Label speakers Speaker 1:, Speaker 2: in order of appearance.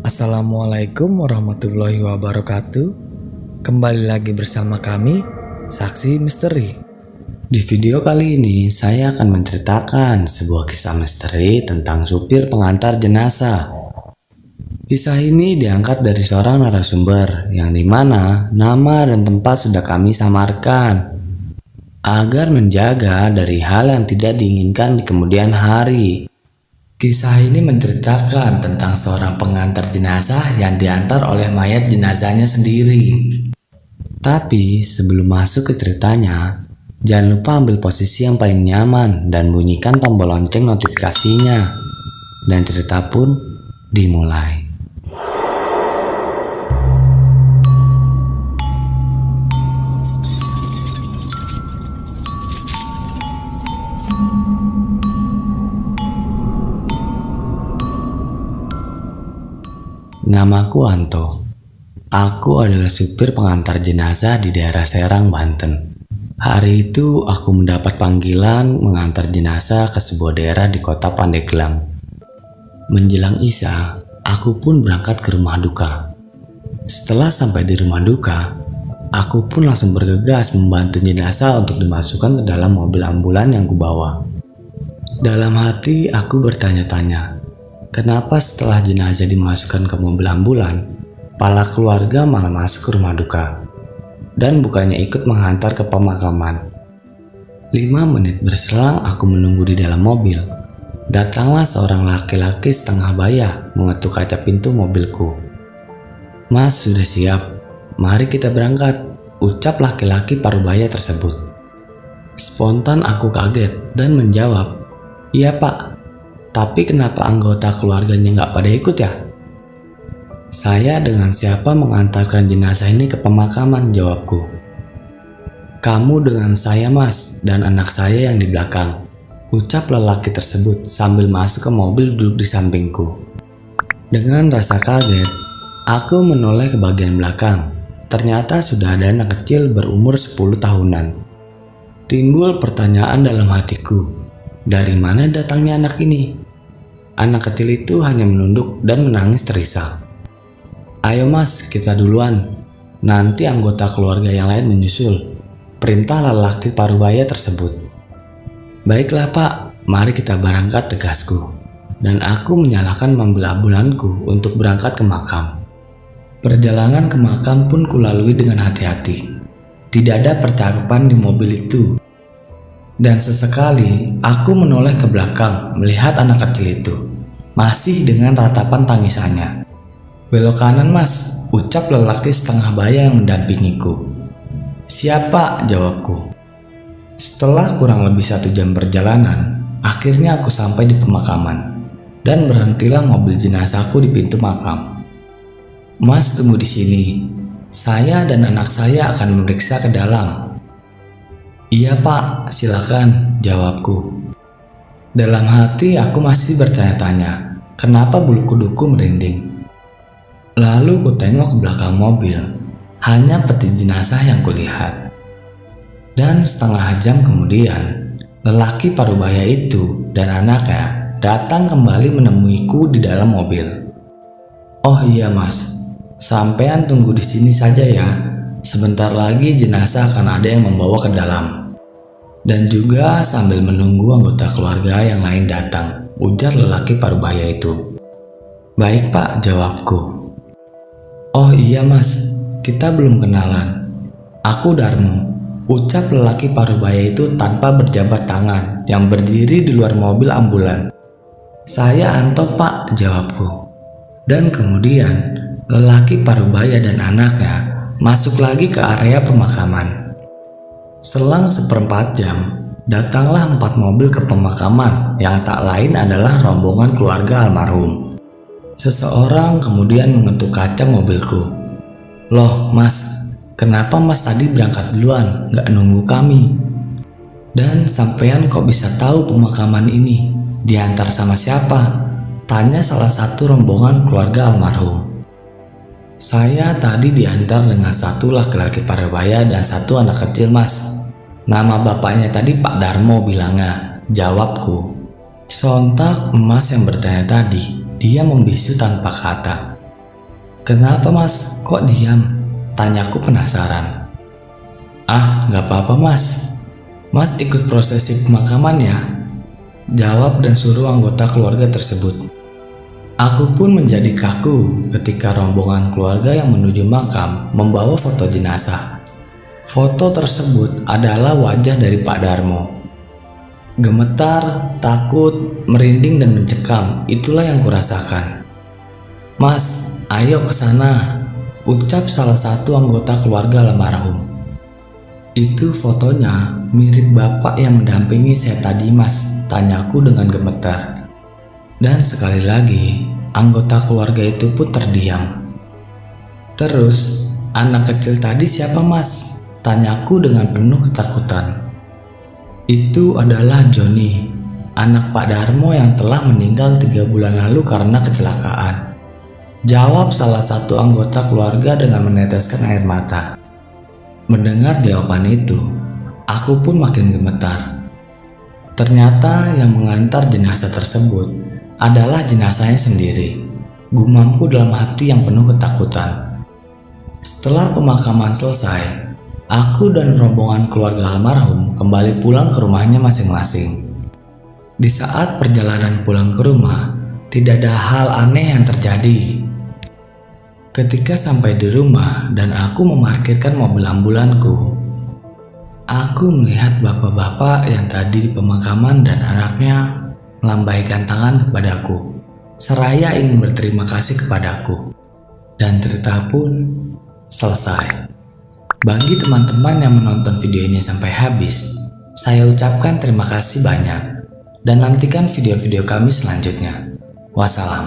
Speaker 1: Assalamualaikum warahmatullahi wabarakatuh. Kembali lagi bersama kami, Saksi Misteri. Di video kali ini saya akan menceritakan sebuah kisah misteri tentang supir pengantar jenazah. Kisah ini diangkat dari seorang narasumber yang dimana nama dan tempat sudah kami samarkan agar menjaga dari hal yang tidak diinginkan di kemudian hari. Kisah ini menceritakan tentang seorang pengantar jenazah yang diantar oleh mayat jenazahnya sendiri. Tapi sebelum masuk ke ceritanya, jangan lupa ambil posisi yang paling nyaman dan bunyikan tombol lonceng notifikasinya. Dan cerita pun dimulai. Namaku Anto. Aku adalah supir pengantar jenazah di daerah Serang, Banten. Hari itu aku mendapat panggilan mengantar jenazah ke sebuah daerah di kota Pandeglang. Menjelang Isya, aku pun berangkat ke rumah duka. Setelah sampai di rumah duka, aku pun langsung bergegas membantu jenazah untuk dimasukkan ke dalam mobil ambulan yang kubawa. Dalam hati aku bertanya-tanya, kenapa setelah jenazah dimasukkan ke mobil ambulan, pala keluarga malah masuk ke rumah duka dan bukannya ikut menghantar ke pemakaman. 5 menit berselang aku menunggu di dalam mobil. Datanglah seorang laki-laki setengah baya mengetuk kaca pintu mobilku. "Mas, sudah siap? Mari kita berangkat," ucap laki-laki parubaya tersebut. Spontan aku kaget dan menjawab, "Iya Pak, tapi kenapa anggota keluarganya nggak pada ikut ya?" "Saya dengan siapa mengantarkan jenazah ini ke pemakaman," jawabku. "Kamu dengan saya Mas, dan anak saya yang di belakang," ucap lelaki tersebut sambil masuk ke mobil duduk di sampingku. Dengan rasa kaget, aku menoleh ke bagian belakang. Ternyata sudah ada anak kecil berumur 10 tahunan. Timbul pertanyaan dalam hatiku, dari mana datangnya anak ini? Anak kecil itu hanya menunduk dan menangis terisak. "Ayo Mas, kita duluan. Nanti anggota keluarga yang lain menyusul," perintah lelaki parubaya tersebut. "Baiklah Pak, mari kita berangkat," tegasku. Dan aku menyalakan mobil ambulanku untuk berangkat ke makam. Perjalanan ke makam pun kulalui dengan hati-hati. Tidak ada percakapan di mobil itu. Dan sesekali aku menoleh ke belakang melihat anak kecil itu, masih dengan ratapan tangisannya. "Belok kanan Mas," ucap lelaki setengah baya yang mendampingiku. "Siap Pak," jawabku. Setelah kurang lebih 1 jam perjalanan, akhirnya aku sampai di pemakaman dan berhentilah mobil jenazahku di pintu makam. "Mas, tunggu di sini. Saya dan anak saya akan memeriksa ke dalam." "Iya Pak, silakan," jawabku. Dalam hati aku masih bertanya-tanya, kenapa bulu kuduku merinding. Lalu ku tengok ke belakang mobil, hanya peti jenazah yang kulihat. Dan setengah jam kemudian, lelaki parubaya itu dan anaknya datang kembali menemuiku di dalam mobil. "Oh iya Mas, sampean tunggu di sini saja ya. Sebentar lagi jenazah akan ada yang membawa ke dalam." Dan juga sambil menunggu anggota keluarga yang lain datang, ujar lelaki parubaya itu. "Baik Pak," jawabku. "Oh iya Mas, kita belum kenalan. Aku Darmo," ucap lelaki parubaya itu tanpa berjabat tangan yang berdiri di luar mobil ambulan. "Saya Anto Pak," jawabku. Dan kemudian lelaki parubaya dan anaknya masuk lagi ke area pemakaman. Selang 1/4 jam, datanglah 4 mobil ke pemakaman yang tak lain adalah rombongan keluarga almarhum. Seseorang kemudian mengetuk kaca mobilku. "Loh Mas, kenapa Mas tadi berangkat duluan, gak nunggu kami? Dan sampean kok bisa tahu pemakaman ini? Diantar sama siapa?" tanya salah satu rombongan keluarga almarhum. "Saya tadi diantar dengan 1 laki-laki parubaya dan 1 anak kecil Mas. Nama bapaknya tadi Pak Darmo bilangnya," jawabku. Sontak emas yang bertanya tadi, dia membisu tanpa kata. "Kenapa mas, kok diam?" tanyaku penasaran. "Ah, nggak apa-apa mas. Mas ikut prosesi pemakaman ya?" jawab dan suruh anggota keluarga tersebut. Aku pun menjadi kaku ketika rombongan keluarga yang menuju makam membawa foto jenazah. Foto tersebut adalah wajah dari Pak Darmo. Gemetar, takut, merinding dan mencekam, itulah yang kurasakan. "Mas, ayo ke sana," ucap salah satu anggota keluarga almarhum. "Itu fotonya mirip bapak yang mendampingi saya tadi mas," tanyaku dengan gemetar. Dan sekali lagi, anggota keluarga itu pun terdiam. "Terus, anak kecil tadi siapa mas?" tanyaku dengan penuh ketakutan. "Itu adalah Joni, anak Pak Darmo yang telah meninggal 3 bulan lalu karena kecelakaan," jawab salah satu anggota keluarga dengan meneteskan air mata. Mendengar jawaban itu, aku pun makin gemetar. Ternyata yang mengantar jenazah tersebut adalah jenazahnya sendiri. Gumamku dalam hati yang penuh ketakutan. Setelah pemakaman selesai, aku dan rombongan keluarga almarhum kembali pulang ke rumahnya masing-masing. Di saat perjalanan pulang ke rumah, tidak ada hal aneh yang terjadi. Ketika sampai di rumah dan aku memarkirkan mobil ambulanku, aku melihat bapak-bapak yang tadi di pemakaman dan anaknya melambaikan tangan kepadaku, seraya ingin berterima kasih kepadaku. Dan cerita pun selesai. Bagi teman-teman yang menonton video ini sampai habis, saya ucapkan terima kasih banyak dan nantikan video-video kami selanjutnya. Wassalam.